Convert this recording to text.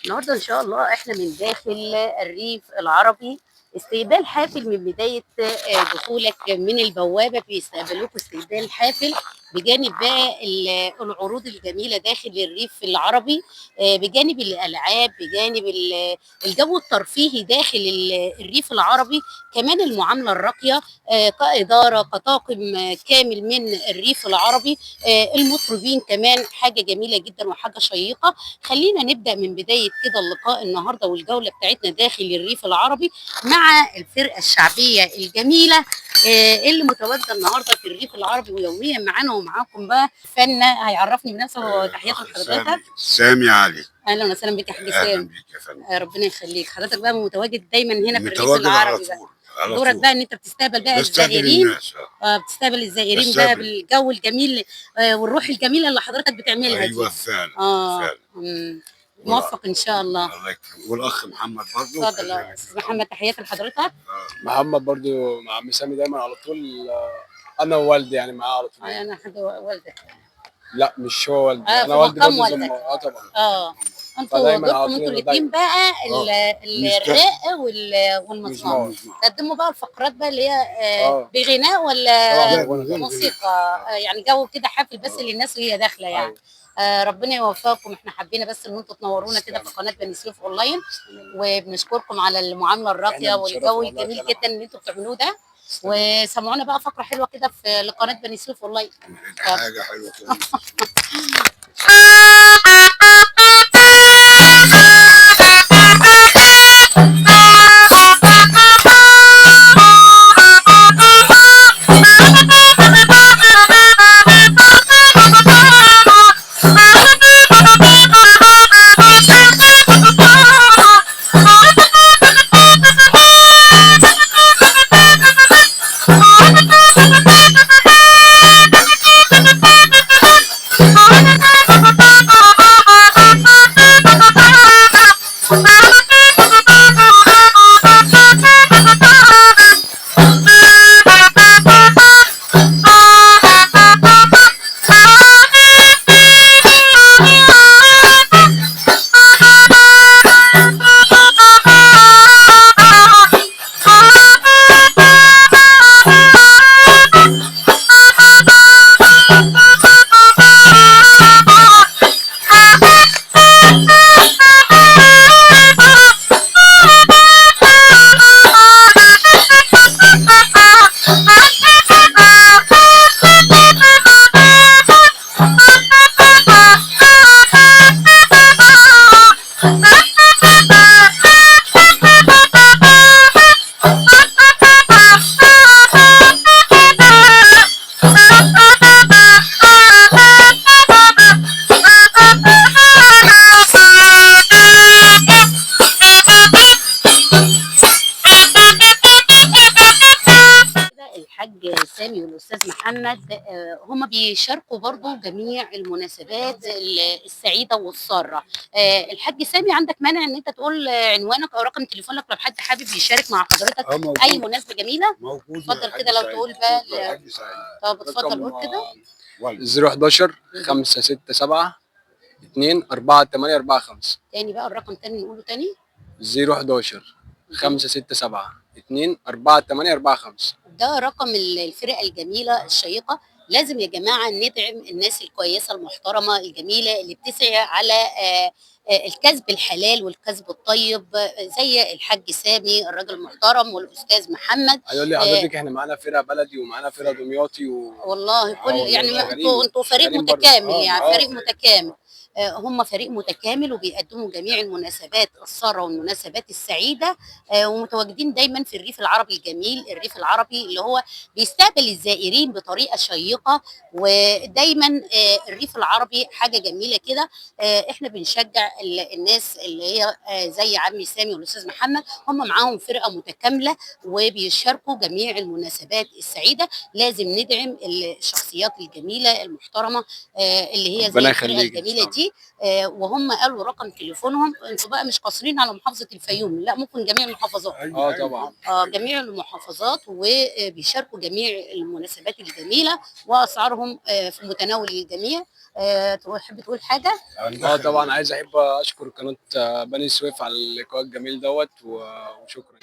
النهارده إن شاء الله إحنا من داخل الريف العربي، استقبال حافل من بداية دخولك من البوابة بيستقبلوك استقبال حافل، بجانب بقى العروض الجميلة داخل الريف العربي، بجانب الألعاب، بجانب الجو الترفيهي داخل الريف العربي، كمان المعاملة الراقية كإدارة كطاقم كامل من الريف العربي، المطربين كمان حاجة جميلة جدا وحاجة شيقة. خلينا نبدأ من بداية كده اللقاء النهارده والجولة بتاعتنا داخل الريف العربي مع الفرقة الشعبية الجميلة اللي متواجدة النهارده في الريف العربي ويوميا معانا ومعاكم بقى. فن هيعرفني بنفسه وتحياته لحضرتك. سامي علي. اهلا وسهلا بك يا حاج اهلا سام. بيك يا فندم. ربنا يخليك، حضرتك بقى متواجد دايما هنا في الريف متواجد على العربي بقى. طول على دورك طول. بقى ان انت بتستقبل بقى بستقبل الزائرين. الناس. بتستقبل الزائرين بقى بستقبل. بالجو الجميل والروح الجميلة اللي حضرتك بتعملها دي. ايوه فعلا. اه فعلا. موفق ان شاء الله. الله يكرمك. والاخ محمد برضه. اتفضل يا استاذ محمد، تحياتي لحضرتك. محمد برضو مع عم سامي دايما على طول. انا ووالدي يعني معاه على طول. انا حد والدك. لا مش هو والدي، في انا والدي مقام برضو زي والدك. ما طبعا. انتوا فدايما على دوركم طول انتوا أنا الاثنين دايما. بقى الرق والمزمار. مزمار. تقدموا بقى الفقرات بقى اللي هي اه بغناء طبعا ولا بغنى طبعا. موسيقى، يعني جو كده حافل بس للناس وهي داخله يعني. ايوه. ربنا يوفقكم، احنا حابين بس ان انتوا تنورونا كده في قناه بني سويف اونلاين، وبنشكركم على المعامله الراقيه احنا بنتشرف والجو والله الجميل فعلا. جدا اللي انتوا بتعملوه ده. وسمعونا بقى فقره حلوه كده في لقناه بني سويف اونلاين. حاجه حلوه كده. الحاج سامي والاستاذ محمد هم بيشاركوا برضو جميع المناسبات السعيده والساره. الحاج سامي، عندك مانع ان انت تقول عنوانك او رقم تليفونك لو حد حابب يشارك مع حضرتك اي مناسبه جميله؟ موجود. اتفضل كده لو تقول بقى. طب اتفضل قول كده. 011 567 2 4 8 4 5. تاني بقى الرقم تاني نقوله تاني. 011 567 2 4 8 4 5. ده رقم الفرقة الجميلة الشيقة. لازم يا جماعة ندعم الناس الكويسة المحترمة الجميلة اللي بتسعى على الكسب الحلال والكسب الطيب، زي الحاج سامي الراجل المحترم والأستاذ محمد. هيقول لي حضرتك احنا معانا فرقة بلدي ومعانا فرقة دمياطي والله كل يعني شغالين انتوا فريق شغالين برضه. متكامل، يعني فريق متكامل. هم فريق متكامل وبيقدموا جميع المناسبات السارة والمناسبات السعيدة، ومتواجدين دايما في الريف العربي الجميل، الريف العربي اللي هو بيستقبل الزائرين بطريقة شيقة. ودايما الريف العربي حاجة جميلة كده. احنا بنشجع الناس اللي هي زي عمي سامي والاستاذ محمد، هم معاهم فرقة متكاملة وبيشاركوا جميع المناسبات السعيدة. لازم ندعم الشخصيات الجميلة المحترمة اللي هي زي الفرقة الجميلة دي. دلوقتي وهم قالوا رقم تليفونهم. انتوا بقى مش قاصرين على محافظه الفيوم، لا ممكن جميع المحافظات. طبعا. جميع المحافظات، وبيشاركوا جميع المناسبات الجميله، واسعارهم في متناول الجميع. تحب تقول حاجه؟ طبعا عايز احب اشكر قناه بني سويف على اللقاء الجميل دوت وشكرا.